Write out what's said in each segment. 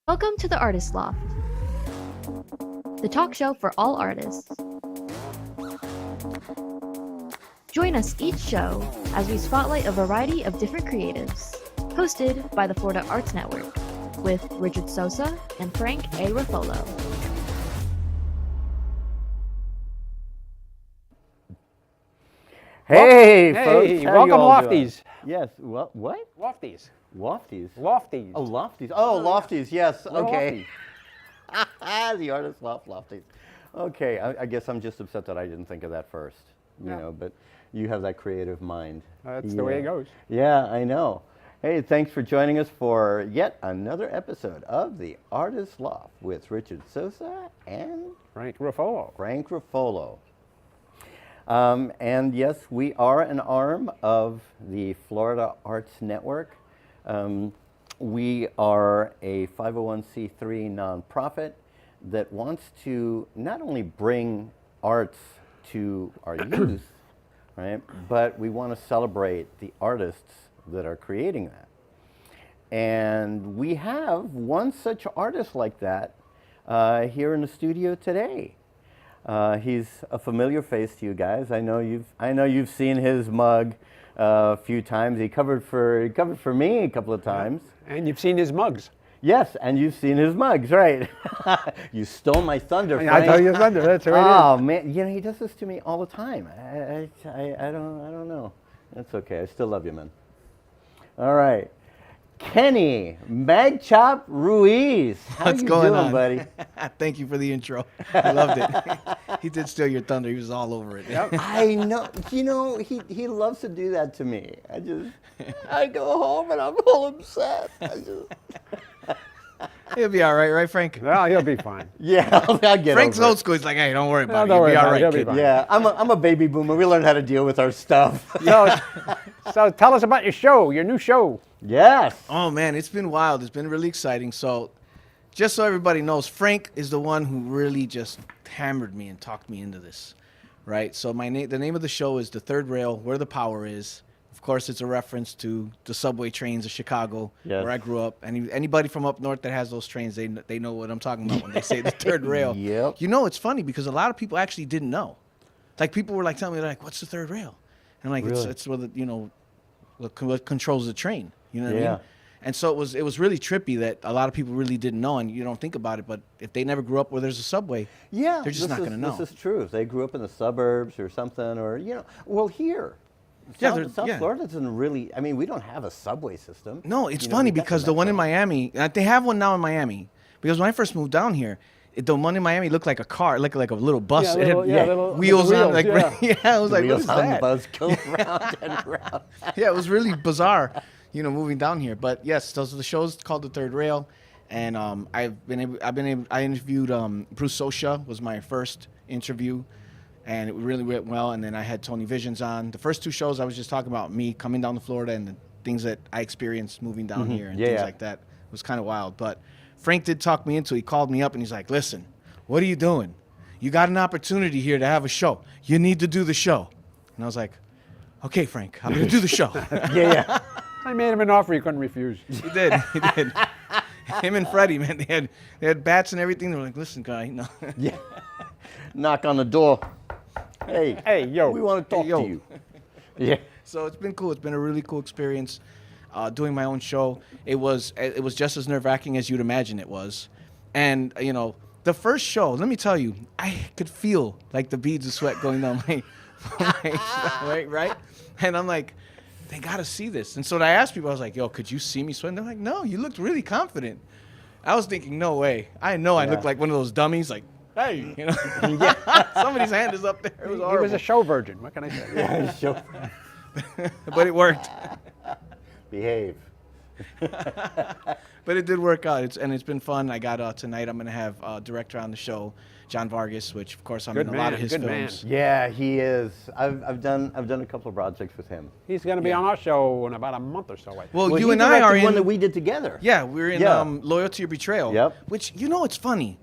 Welcome to the Artist Loft, the talk show for all artists. Join us each show as we spotlight a variety of different creatives, hosted by the Florida Arts Network, with Richard Sosa and Frank A. Ruffolo. Hey, folks. Hey, how welcome you all doing? Lofties. Yes, what? Lofties. Lofties? Lofties. Oh, Lofties. Oh, Lofties, yes, We're okay. The artist Lofties. Okay, I guess I'm just upset that I didn't think of that first, you Yeah. know, but you have that creative mind. That's the way it goes. Yeah, I know. Hey, thanks for joining us for yet another episode of The Artist Loft with Richard Sosa and Frank Ruffolo. Frank Ruffolo. And yes, we are an arm of the Florida Arts Network. We are a 501c3 nonprofit that wants to not only bring arts to our youth, right, but we want to celebrate the artists that are creating that. And we have one such artist like that here in the studio today. He's a familiar face to you guys. I know you've seen his mug a few times. He covered for me a couple of times. And you've seen his mugs. Yes, and you've seen his mugs, right? You stole my thunder, Frank. I tell you thunder. That's right. Oh man, you know he does this to me all the time. I don't know. That's okay. I still love you, man. All right. Kenny, MagChop Ruiz. How What's you going doing, on, buddy? Thank you for the intro. I loved it. He did steal your thunder. He was all over it. Yep. I know. You know, he loves to do that to me. I go home and I'm all upset. He'll be all right, Frank? Well, he'll be fine. Yeah, I'll get Frank's over old it. school. He's like, hey, don't worry about don't it. You'll worry be all about it. right, He'll be kid. fine. Yeah, I'm a baby boomer. We learned how to deal with our stuff. So tell us about your new show. Yes. Oh, man, it's been wild. It's been really exciting. So just so everybody knows, Frank is the one who really just hammered me and talked me into this, right? So the name of the show is The Third Rail, Where the Power Is. Of course, it's a reference to the subway trains of Chicago, Yes. where I grew up. And anybody from up north that has those trains, they know what I'm talking about when they say the third rail. Yep. You know, it's funny because a lot of people actually didn't know. Like, people were like telling me, like, what's the third rail? And I'm like, Really? it's where what controls the train. You know what I Yeah. mean? And so it was really trippy that a lot of people really didn't know, and you don't think about it, but if they never grew up where there's a subway, Yeah, they're just not going to know. This is true. If they grew up in the suburbs or something, or well, here, Yeah, South yeah. Florida doesn't really. I mean, we don't have a subway system. No, it's You know, funny we got because the one in Metro. Miami, they have one now in Miami. Because when I first moved down here, the one in Miami looked like a car, like a little bus. Yeah, It had little wheels on, like yeah. yeah. I was like, what Wheels is on the that? bus go round and round. Yeah, it was really bizarre, moving down here. But yes, those are the shows called The Third Rail, and I interviewed Bruce Sosa was my first interview, and it really went well. And then I had Tony Visions on. The first two shows I was just talking about me coming down to Florida and the things that I experienced moving down here and Yeah, things yeah. like that. It was kind of wild. But Frank did talk me into it. He called me up and he's like, listen, what are you doing? You got an opportunity here to have a show. You need to do the show. And I was like, okay, Frank, I'm going to do the show. Yeah. I made him an offer he couldn't refuse. He did. Him and Freddie, man, they had bats and everything. They were like, listen, guy, no. Yeah. Knock on the door. Hey. Hey, yo. We want to talk yo. to you. Yeah. So it's been cool. It's been a really cool experience doing my own show. It was just as nerve-wracking as you'd imagine it was. And, the first show, let me tell you, I could feel like the beads of sweat going down right? And I'm like, they got to see this. And so I asked people, I was like, yo, could you see me sweating? They're like, no, you looked really confident. I was thinking, no way. I know I looked like one of those dummies, like, hey, somebody's hand is up there. It was He horrible. was a show virgin. What can I say? Yeah. Show. But it worked. Behave. But it did work out. It's been fun. I got tonight. I'm gonna have director on the show, John Vargas, which of course I'm Good in a lot of man, his good man. films. Yeah, he is. I've done a couple of projects with him. He's going to be on our show in about a month or so. I think. Well, you he and I are directed one in. that we did together. Yeah, we're in Yeah. Loyalty or Betrayal. Yep. Which it's funny,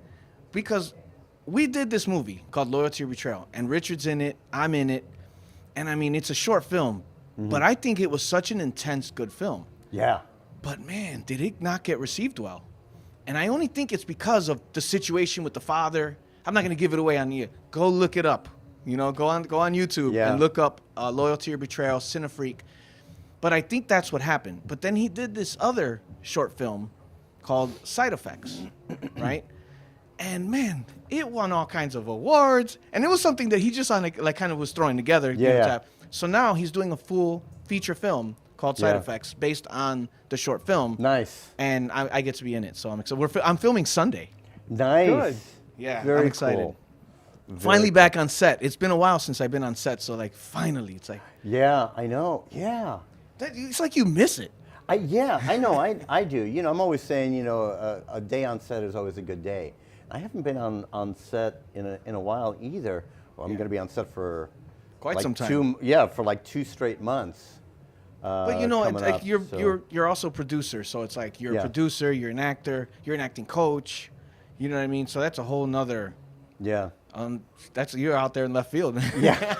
because we did this movie called Loyalty or Betrayal, and Richard's in it. I'm in it, and I mean it's a short film, but I think it was such an intense, good film. Yeah. But man, did it not get received well? And I only think it's because of the situation with the father. I'm not going to give it away on you. Go look it up. You know, go on YouTube and look up Loyalty or Betrayal, Cinefreak. But I think that's what happened. But then he did this other short film called Side Effects, right? And man, it won all kinds of awards. And it was something that he just kind of was throwing together. Yeah. So now he's doing a full feature film called Side Effects based on the short film. Nice. And I get to be in it. So I'm excited. I'm filming Sunday. Nice. Good. Yeah, Very I'm excited. cool. Finally back on set. It's been a while since I've been on set. So like finally, it's like. Yeah, I know. Yeah. It's like you miss it. I know. I do. You know, I'm always saying, you know, a day on set is always a good day. I haven't been on set in a while either. Well, I'm going to be on set for Quite like some time. for like 2 straight months. But you know, it's coming like up, you're also a producer, so it's like you're a Yeah. producer, you're an actor, you're an acting coach. You know what I mean? So that's a whole nother. Yeah. You're out there in left field. Yeah.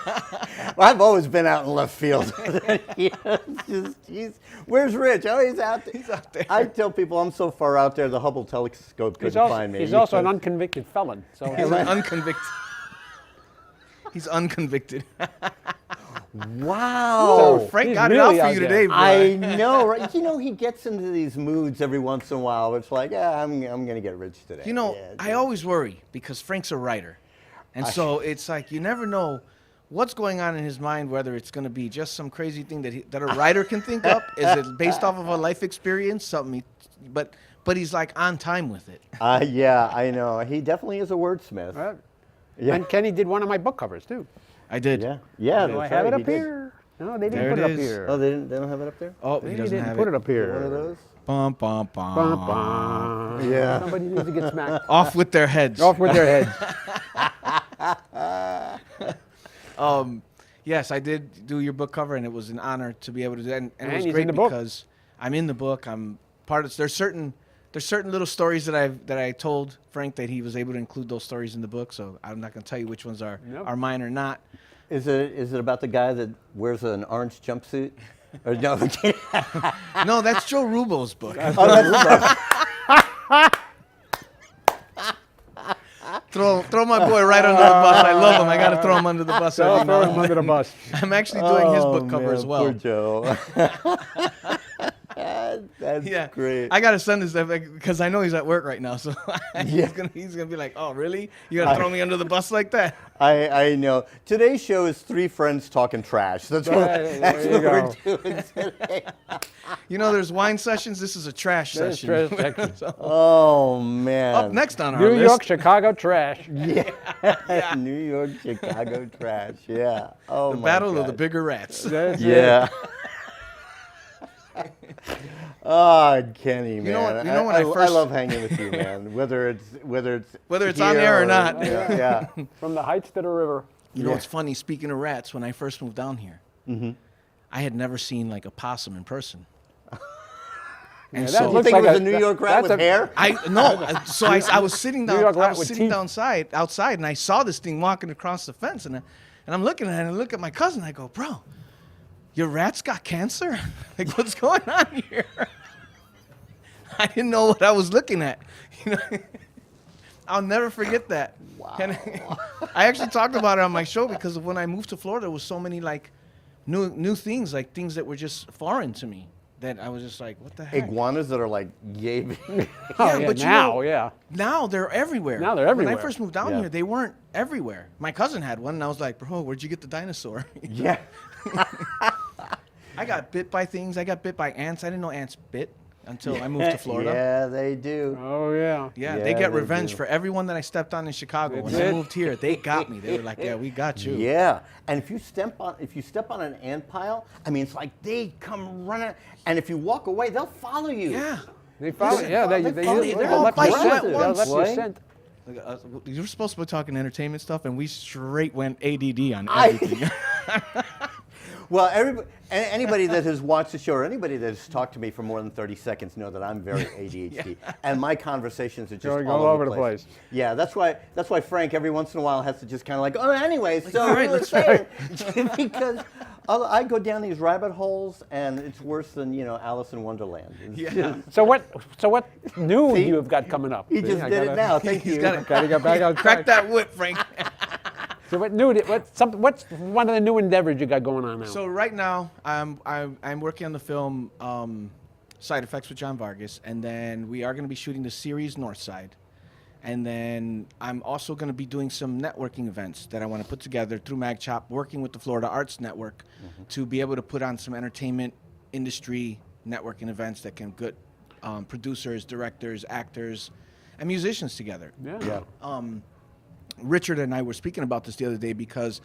Well, I've always been out in left field. Where's Rich? Oh, he's out there. He's out there. I tell people I'm so far out there, the Hubble telescope couldn't find me. He's also an unconvicted felon. So He's unconvicted. He's unconvicted. Wow. So Frank He's got really it out out for you there. today, bro. I know, right? You know, he gets into these moods every once in a while. It's like, I'm going to get rich today. You know, Yeah, I always worry because Frank's a writer. And so it's like you never know what's going on in his mind, whether it's going to be just some crazy thing that a writer can think up. Is it based off of a life experience? But he's like on time with it. Yeah, I know. He definitely is a wordsmith. Right. Yeah. And Kenny did one of my book covers too. I did. Yeah. Yeah. Do I that's have right, it he up did. here? No, they There didn't put it it up is. here. Oh, they don't have it up there? Oh, Maybe he they doesn't didn't have put it it. up here. One of those? Bum, bum, bum. Bum, bum. Yeah. Somebody needs to get smacked. Off with their heads. Off with their heads. Yes, I did do your book cover, and it was an honor to be able to do that. And it And was he's great in the book. because I'm in the book. I'm part of. There's certain little stories that I told Frank that he was able to include those stories in the book. So I'm not going to tell you which ones are mine or not. Is it about the guy that wears an orange jumpsuit? Or no? No, that's Joe Rubo's book. Throw my boy right under the bus. I love him. I got to throw him under the bus. Don't every throw now him and under the then. bus. I'm actually doing his book cover man, as well. Poor Joe. That's Yeah, great. I gotta send this because I know he's at work right now. So he's gonna be like, "Oh, really? You gotta throw me under the bus like that?" I know. Today's show is 3 friends talking trash. That's what, There that's you what go. we're doing today. You know, there's wine sessions. This is a trash That's session. trash section. So, Oh man. up next on our New list, York, Chicago trash. New York, Chicago trash. Yeah. Oh the my battle God. of the bigger rats. That's it. Yeah. Oh, Kenny, man. know what- you know when I I first- love hanging with you, man. Whether it's on here air or not. Yeah. From the heights to the river. You know what's funny? Speaking of rats, when I first moved down here, I had never seen like a possum in person. And that so You looks think like it was a- a New York rat that's with a- hair? I was sitting down. New York I rat was with sitting teeth. outside, and I saw this thing walking across the fence, and I'm looking at it, and I look at my cousin. I go, "Bro, your rat's got cancer? Like, what's going on here?" I didn't know what I was looking at. You know, I'll never forget that. Wow. And I actually talked about it on my show because of when I moved to Florida, there was so many like new things, like things that were just foreign to me. That I was just like, what the heck? Iguanas that are like yay big. Oh, yeah, but you now, know, yeah. Now they're everywhere. Now they're When everywhere. I first moved down Yeah. here, they weren't everywhere. My cousin had one, and I was like, bro, where'd you get the dinosaur? Yeah. I got bit by things. I got bit by ants. I didn't know ants bit until I moved to Florida. Yeah, they do. Oh, yeah. Yeah, Yeah, they get they revenge do. for everyone that I stepped on in Chicago. When That's I it. moved here, they got me. They were like, yeah, we got you. Yeah, and if you step on an ant pile, I mean, it's like they come running, and if you walk away, they'll follow you. Yeah. They follow. Listen, Yeah, they they're all left your biting scent. at They once, left your boy. scent. You were supposed to be talking entertainment stuff, and we straight went ADD on I- everything. Well, anybody that has watched the show or anybody that has talked to me for more than 30 seconds know that I'm very ADHD, and my conversations are just Going all over the place. place. Yeah, that's why Frank every once in a while has to just kind of like, oh, anyway, so all right, you were let's saying, because I go down these rabbit holes, and it's worse than Alice in Wonderland. It's just- So what new See? you have got coming up? He See, just I did it gotta- now. Thank you. Gotta get back on Crack track. that whip, Frank. So what's one of the new endeavors you got going on now? So right now, I'm working on the film Side Effects with John Vargas, and then we are going to be shooting the series Northside, and then I'm also going to be doing some networking events that I want to put together through MagChop, working with the Florida Arts Network to be able to put on some entertainment industry networking events that can get producers, directors, actors, and musicians together. yeah. Richard and I were speaking about this the other day because,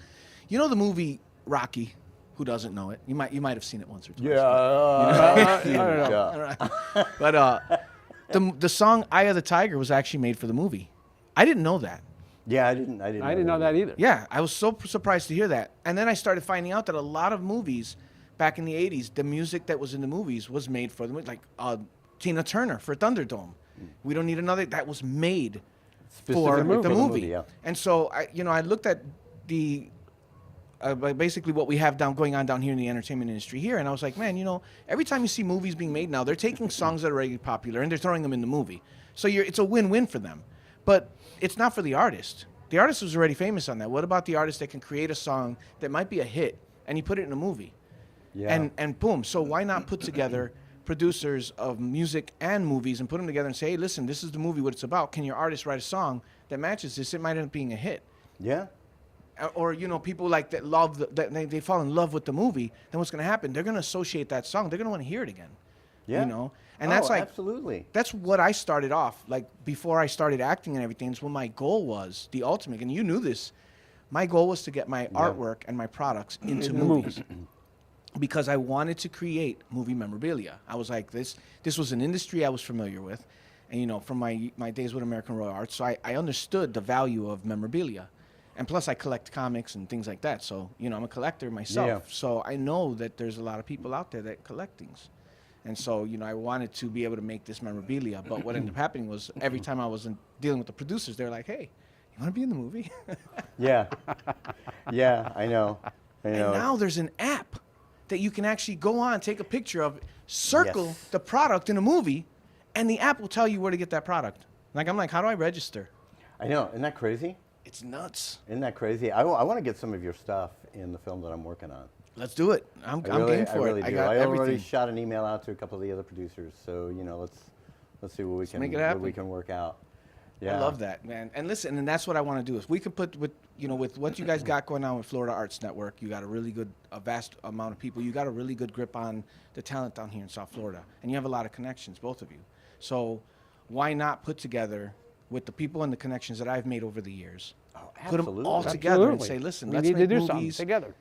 the movie Rocky. Who doesn't know it? You might have seen it once or twice. I don't know. But the song "Eye of the Tiger" was actually made for the movie. I didn't know that. Yeah, I didn't know that either. Yeah, I was so surprised to hear that. And then I started finding out that a lot of movies back in the '80s, the music that was in the movies was made for the movie, like Tina Turner for Thunderdome. We don't need another. That was made for the movie. Yeah. And so I looked at the basically what we have going on down here in the entertainment industry here, and I was like, man, every time you see movies being made now, they're taking songs that are already popular and they're throwing them in the movie. So it's a win-win for them, but it's not for the artist. The artist was already famous on that. What about the artist that can create a song that might be a hit and you put it in a movie? Yeah. And boom. So why not put together producers of music and movies and put them together and say, hey, listen, this is the movie, what it's about. Can your artist write a song that matches this? It might end up being a hit. Yeah. Or people like that they fall in love with the movie. Then what's going to happen? They're going to associate that song. They're going to want to hear it again. Yeah. And that's like absolutely. That's what I started off like before I started acting and everything. It's what my goal was, the ultimate. And you knew this. My goal was to get my artwork and my products into movies. Because I wanted to create movie memorabilia. I was like, this was an industry I was familiar with, and from my days with American Royal Arts, so I understood the value of memorabilia. And plus I collect comics and things like that, so I'm a collector myself. Yeah. So I know that there's a lot of people out there that collect things. And so, I wanted to be able to make this memorabilia, but what ended up happening was every time I was dealing with the producers, they're like, hey, you want to be in the movie? Yeah. Yeah, I know. And now there's an app that you can actually go on, take a picture of, circle the product in a movie, and the app will tell you where to get that product. I'm like, how do I register? I know. Isn't that crazy? It's nuts. Isn't that crazy? I want to get some of your stuff in the film that I'm working on. Let's do it. I'm game for I really it. do. I got I already everything. shot an email out to a couple of the other producers, so let's see what we can make it happen. what we can work out. Yeah. I love that, man. And listen, and that's what I want to do. Is we can put with what you guys got going on with Florida Arts Network, you got a vast amount of people. You got a really good grip on the talent down here in South Florida, and you have a lot of connections, both of you. So why not put together with the people and the connections that I've made over the years? Put them all together and say, listen, let's need make to do movies something together.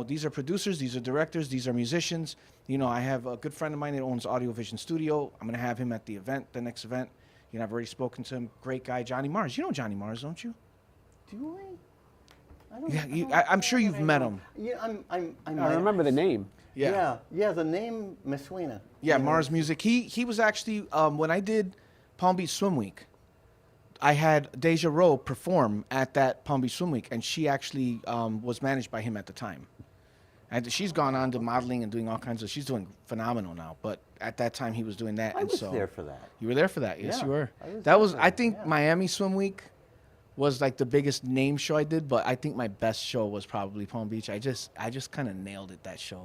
These are producers, these are directors, these are musicians. I have a good friend of mine that owns Audio Vision Studio. I'm going to have him at the next event. I've already spoken to him. Great guy, Johnny Mars. You know Johnny Mars, don't you? Do I? I'm sure you've met him. Yeah, I remember the name. Yeah, the name me suena. Yeah, Mars Music. He was actually when I did Palm Beach Swim Week, I had Deja Rowe perform at that Palm Beach Swim Week, and she actually was managed by him at the time. And she's gone on to modeling and doing all kinds of. She's doing phenomenal now. But at that time, he was doing that. I was there for that. You were there for that. Yes, Yeah, you were. I was there for I that, think yeah. Miami Swim Week was like the biggest name show I did. But I think my best show was probably Palm Beach. I just kind of nailed it. That show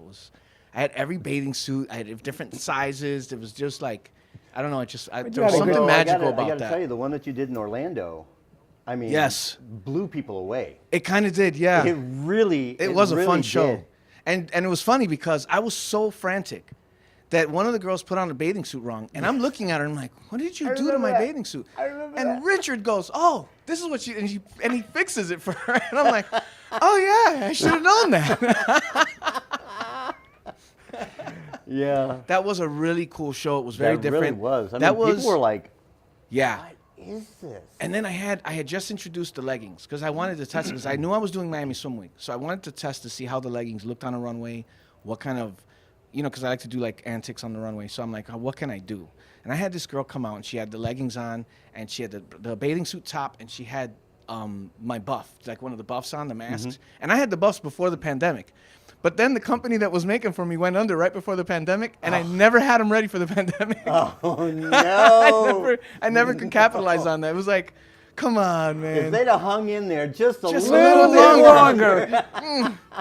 I had every bathing suit. I had different sizes. It was just like, I don't know. There was something magical about I got to that. tell you, the one that you did in Orlando, I mean, Yes. blew people away. It kind of did, yeah. It really It was a really fun show. did. And it was funny because I was so frantic that one of the girls put on a bathing suit wrong. And I'm looking at her and I'm like, what did you do to my bathing suit? I remember and that. Richard goes, oh, this is what and he fixes it for her. And I'm like, oh yeah, I should have known that. Yeah. That was a really cool show. It was very That different. really was. I that mean, people were like, yeah. what is this? And then I had just introduced the leggings because I wanted to test it because I knew I was doing Miami Swim Week. So I wanted to test to see how the leggings looked on a runway, what kind of, because I like to do like antics on the runway. So I'm like, what can I do? And I had this girl come out and she had the leggings on and she had the bathing suit top and she had my buff, like one of the buffs on, the masks. And I had the buffs before the pandemic. But then the company that was making for me went under right before the pandemic, and I never had them ready for the pandemic. Oh no! I never could capitalize on that. It was like, come on, man. If they'd have hung in there just a Just a little little bit longer.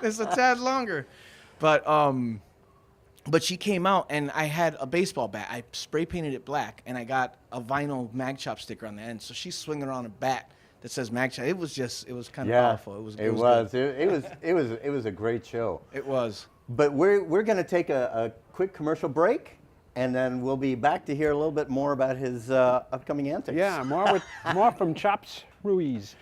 It's a tad longer. But she came out, and I had a baseball bat. I spray painted it black, and I got a vinyl MagChop sticker on the end. So she's swinging around a bat that says MagChop. It was kind of powerful. It was good. It was a great show. It was. But we're going to take a quick commercial break, and then we'll be back to hear a little bit more about his upcoming antics. Yeah, more from Chops Ruiz.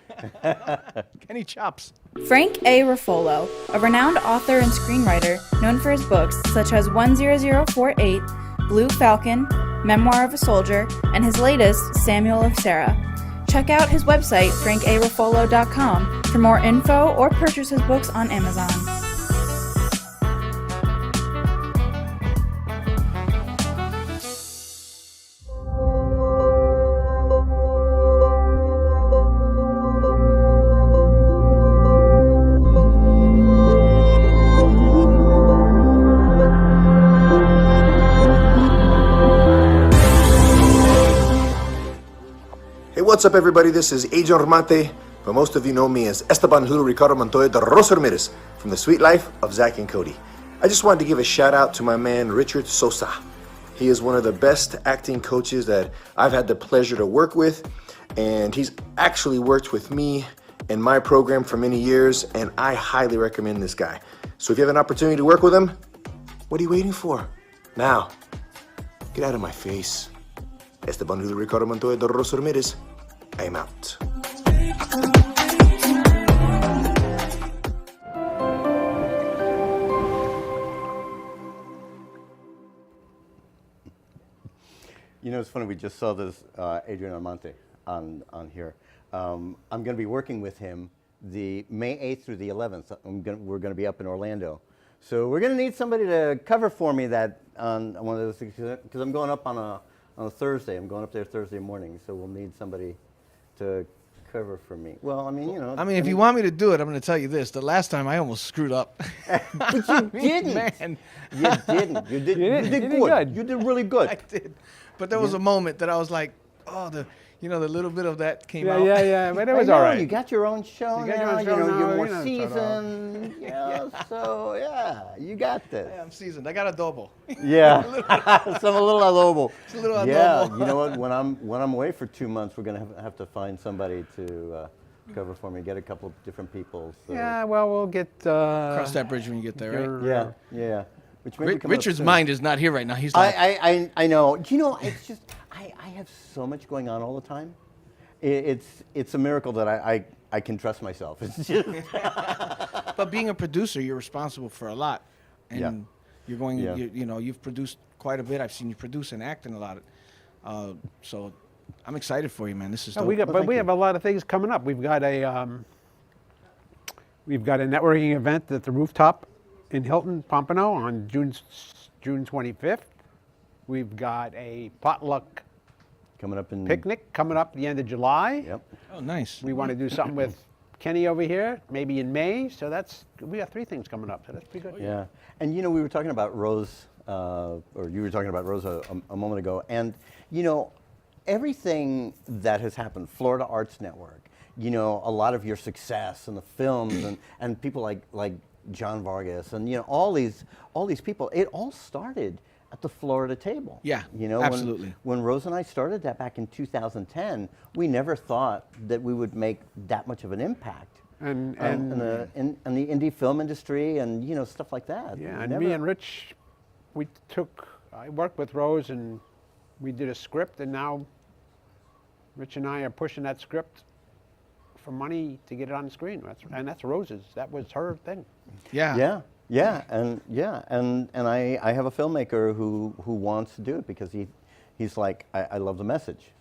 Kenny Chops. Frank A. Ruffolo, a renowned author and screenwriter known for his books such as 10048, Blue Falcon, Memoir of a Soldier, and his latest, Samuel of Sarah. Check out his website, frankaruffolo.com, for more info or purchase his books on Amazon. What's up, everybody? This is Agent Armate, but most of you know me as Esteban Julio Ricardo Montoya de Rosa Ramirez from The Sweet Life of Zach and Cody. I just wanted to give a shout out to my man Richard Sosa. He is one of the best acting coaches that I've had the pleasure to work with, and he's actually worked with me in my program for many years, and I highly recommend this guy. So if you have an opportunity to work with him, what are you waiting for? Now, get out of my face. Esteban Julio Ricardo Montoya de Rosa Ramirez. I'm out. You know, it's funny, we just saw this Adrian Armante on here. I'm going to be working with him the May 8th through the 11th. We're going to be up in Orlando. So we're going to need somebody to cover for me that on one of those things, because I'm going up on a Thursday. I'm going up there Thursday morning, so we'll need somebody to cover for me. Well, I mean, you know. I mean, if you want me to do it, I'm going to tell you this. The last time I almost screwed up. But you didn't. Man. You didn't. You did good. You did really good. I did. But there was a moment that I was like, oh, the little bit of that came out. Yeah, but it was all right. You got your own show You got now. your own show now, You're more you know, seasoned. So yeah, you got this. Yeah, I'm seasoned. I got adobo. Yeah, a little adobo. It's a little Yeah, adobo. you know what? When I'm away for 2 months, we're gonna have to find somebody to cover for me. Get a couple of different people. So. Yeah, well, we'll get... Cross that bridge when you get there, right? Yeah. Which may be coming up Richard's soon. mind is not here right now. He's like, I know. You know, it's just I have so much going on all the time. It's a miracle that I can trust myself. It's just but being a producer, you're responsible for a lot, and Yeah. you're going. Yeah. You've produced quite a bit. I've seen you produce and act in a lot. So I'm excited for you, man. This is dope. we have a lot of things coming up. We've got a networking event at the Rooftop in Hilton, Pompano on June 25th. We've got a potluck coming up in picnic coming up at the end of July. Yep. Oh, nice. We want to do something with Kenny over here, maybe in May. So we got 3 things coming up. So that's pretty good. Yeah, and you know, we were talking about Rose, or you were talking about Rose a moment ago, and you know, everything that has happened, Florida Arts Network, you know, a lot of your success and the films and people like John Vargas and you know all these people, it all started at the Florida table. Yeah, you know, absolutely. When Rose and I started that back in 2010, we never thought that we would make that much of an impact. And in the indie film industry and you know stuff like that. yeah, and me and Rich, I worked with Rose and we did a script, and now Rich and I are pushing that script for money to get it on the screen. That's Rose's. That was her thing. Yeah, and I have a filmmaker who wants to do it because he's like, I love the message.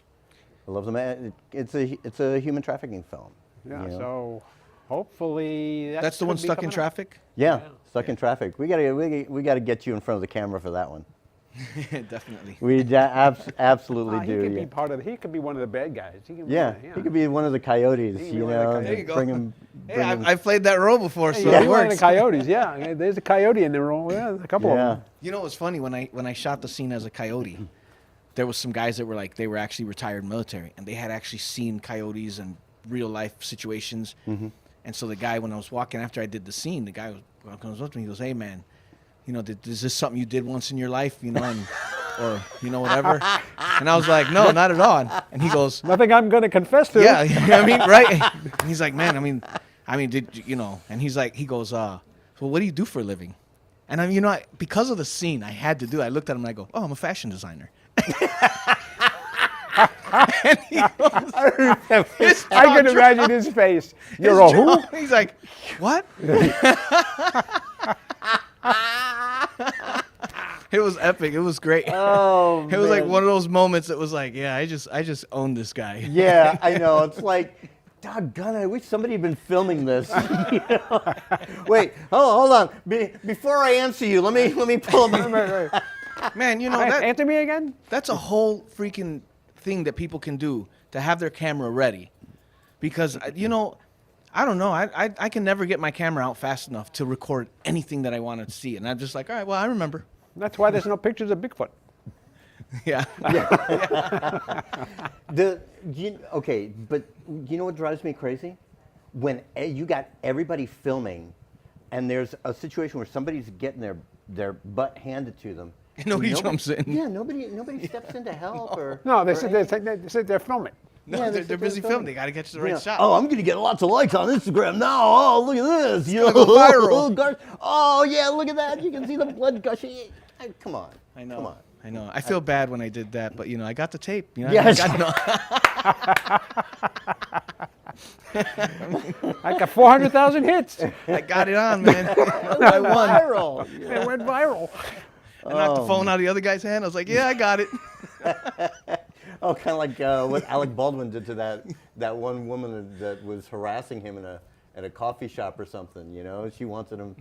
I love the it's a human trafficking film. Yeah, you know? so hopefully that's the one, Stuck in Traffic. Yeah, Stuck in Traffic. We gotta get you in front of the camera for that one. Definitely. We absolutely He do. could Yeah. be part of. He could be one of the bad guys. He could be Yeah, one of- he could be one of the coyotes, He could be you one of the know. coyotes. There you go. Bring him. Hey, I've played that role before, so Yeah, it he's one of the works. coyotes. Yeah, there's a coyote in the role. Yeah, there's a couple of Yeah. them. You know what's funny? When I shot the scene as a coyote, there was some guys that were like, they were actually retired military, and they had actually seen coyotes in real life situations. And so the guy, when I was walking after I did the scene, the guy comes up to me, he goes, "Hey man, you know, is this something you did once in your life, you know, and or you know whatever?" And I was like, "No, not at all." And he goes, Nothing I'm going to confess to. "Yeah, I mean, right?" And he's like, "Man, I mean, did you know?" And he goes, "Well, what do you do for a living?" And you know, because of the scene, I had to do it. I looked at him and I go, "Oh, I'm a fashion designer." And he goes, his I jaw can dropped. imagine his face. You're His a who? jaw- He's like, "What?" It was epic. It was great. Oh, It was like man. one of those moments that was like, yeah, I just owned this guy. Yeah, I know. It's like, doggone, I wish somebody had been filming this. You know? Wait, hold on. Before I answer you, let me pull up. Man, you know Answer me again? that's a whole freaking thing that people can do to have their camera ready, because you know, I don't know, I can never get my camera out fast enough to record anything that I want to see, and I'm just like, all right, well, I remember. That's why there's no pictures of Bigfoot. Yeah. Okay, but you know what drives me crazy? When you got everybody filming, and there's a situation where somebody's getting their butt handed to them. And nobody jumps in. Yeah, nobody steps in to help or. No, they or sit anything. there, they sit there filming. No, Yeah, they're busy filming. They got to catch the right Yeah. shot. Oh, I'm gonna get lots of likes on Instagram now. Oh, look at this. You know, gonna go viral. Oh yeah, look at that. You can see the blood gushing. Come on. I know. Come on. I know. I feel bad when I did that, but you know, I got the tape. You know, Yes. I got 400,000 hits. I got it on, man. I won. Viral. It went viral. I knocked the phone out of the other guy's hand. I was like, yeah, I got it. Oh, kind of like what Alec Baldwin did to that one woman that was harassing him at a coffee shop or something. You know, she wanted him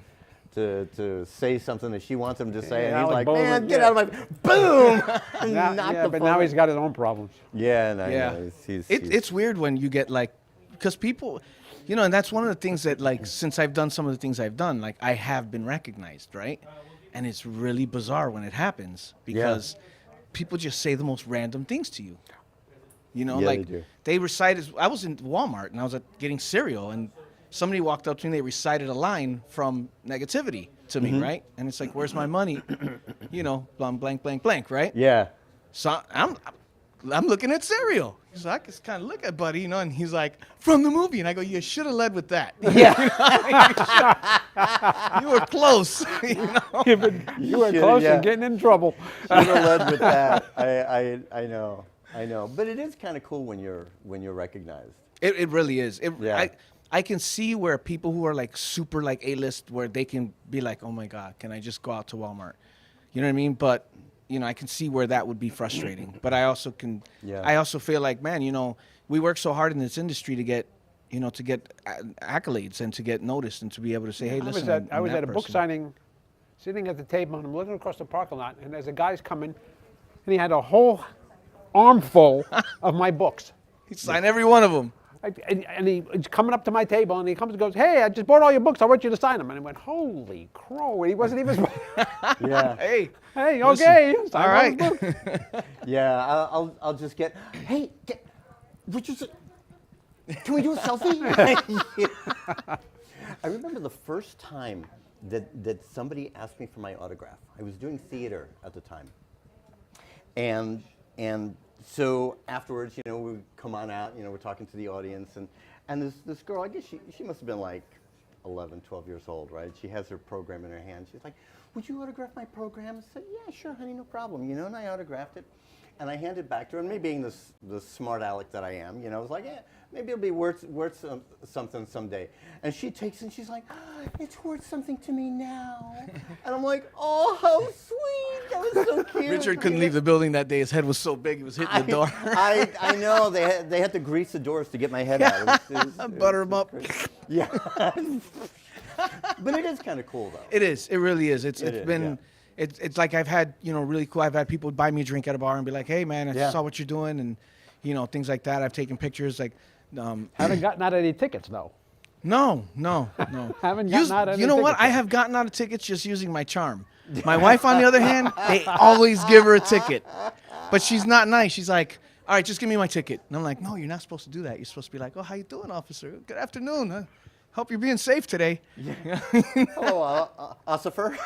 to say something that she wants him to say, and he's Alec like, Baldwin, "Man, get yeah. out of my boom!" And Now, knocked yeah, the but phone now out. he's got his own problems. Yeah, no, Yeah. no, he's It's weird when you get like, because people, you know, and that's one of the things that like, since I've done some of the things I've done, like I have been recognized, right? And it's really bizarre when it happens because people just say the most random things to you. You know, Yeah, like they do. they recited, I was in Walmart and I was getting cereal and somebody walked up to me, they recited a line from Negativity to me, right? And it's like, where's my money? You know, blank, blank, blank, right? Yeah. So I'm looking at cereal. So I just kind of look at Buddy, you know, and he's like, from the movie. And I go, you should have led with that. Yeah. You were close. You know? You were should, close yeah. to getting in trouble. Should have led with that. I know. But it is kind of cool when you're recognized. It really is. Yeah. I can see where people who are like super like A-list, where they can be like, oh my God, can I just go out to Walmart? You know what I mean? But, you know, I can see where that would be frustrating. But I also can, Yeah. I also feel like, man, you know, we work so hard in this industry to get, you know, accolades and to get noticed and to be able to say, hey, listen. I was I'm at a that book person. signing, sitting at the table, and I'm looking across the parking lot, and there's a guy's coming, and he had a whole armful of my books. He signed every one of them. And he's coming up to my table, and he comes and goes, "Hey, I just bought all your books. I want you to sign them." And I went, "Holy crow!" And he wasn't even. Yeah. Hey. Hey, okay. All Sign right. those books. Yeah. I'll just get. Hey, Richard. Can we do a selfie? I remember the first time that somebody asked me for my autograph. I was doing theater at the time, and so afterwards, you know, we come on out. You know, we're talking to the audience, and this girl. I guess she must have been like 11, 12 years old, right? She has her program in her hand. She's like, "Would you autograph my program?" I said, "Yeah, sure, honey, no problem." You know, and I autographed it. And I handed it back to her, and me being the smart aleck that I am, you know, I was like, yeah, maybe it'll be worth something someday. And she takes it, and she's like, oh, it's worth something to me now. And I'm like, oh, how sweet. That was so cute. Richard couldn't leave the building that day. His head was so big, he was hitting the door. I know. They had to grease the doors to get my head out. Butter him up. Yeah. But it is kind of cool, though. It is. It really is. It's It is, been, yeah. it's like I've had, really cool. I've had people buy me a drink at a bar and be like, hey man, I saw what you're doing, and things like that. I've taken pictures like. Haven't gotten out any tickets though. No. Haven't gotten out any You know what? tickets I yet. have gotten out of tickets just using my charm. My wife, on the other hand, they always give her a ticket, but she's not nice. She's like, all right, just give me my ticket. And I'm like, no, you're not supposed to do that. You're supposed to be like, oh, how you doing, officer? Good afternoon. Huh? Hope you're being safe today. Hello, Ossifer.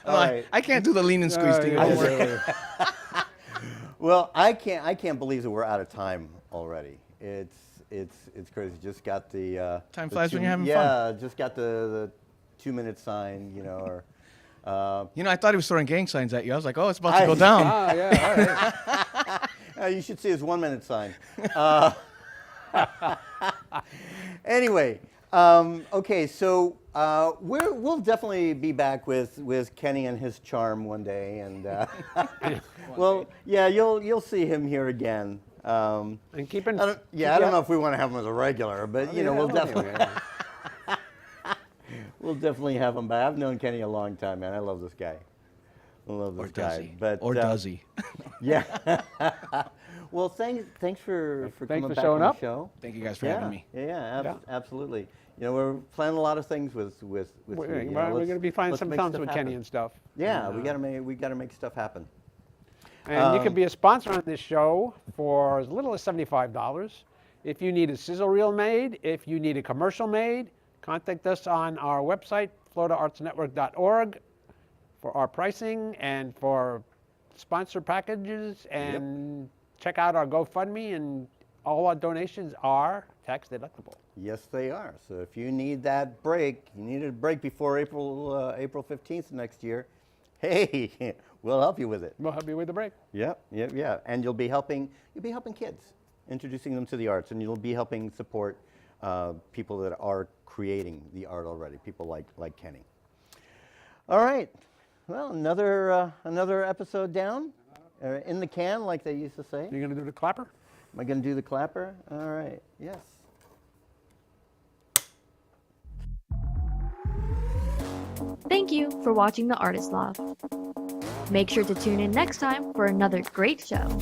I can't do the lean and squeeze thing. It won't work. Well, I can't believe that we're out of time already. It's crazy. Just got the Time the flies when you're having fun. Yeah, just got the 2-minute sign. Or. I thought he was throwing gang signs at you. I was like, oh, it's about to go down. Oh, yeah, all right. You should see his 1-minute sign. Anyway, okay, so we'll definitely be back with Kenny and his charm one day, and you'll see him here again. And I don't know if we want to have him as a regular, but we'll definitely. We'll definitely have him back. I've known Kenny a long time, man. I love this guy. I love this guy. Or does he? Yeah. Well, thanks for coming back showing on up. the show. Thank you guys for having me. Absolutely. We're planning a lot of things with We're you. going to be finding let's some make times stuff with happen. Kenny and stuff. Yeah, we gotta make stuff happen. And you can be a sponsor on this show for as little as $75. If you need a sizzle reel made, if you need a commercial made, contact us on our website, floridaartsnetwork.org, for our pricing and for sponsor packages. And check out our GoFundMe, and all our donations are tax deductible. Yes, they are. So if you need that break, you need a break before April 15th next year, hey, we'll help you with it. We'll help you with the break. Yeah. And you'll be helping kids, introducing them to the arts, and you'll be helping support people that are creating the art already, people like Kenny. All right. Well, another episode down, in the can, like they used to say. You're going to do the clapper? Am I going to do the clapper? All right. Yes. Thank you for watching The Artist Loft. Make sure to tune in next time for another great show.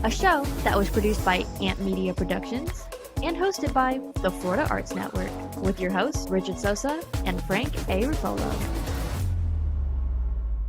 A show that was produced by Ant Media Productions and hosted by the Florida Arts Network with your hosts Richard Sosa and Frank A. Ruffolo.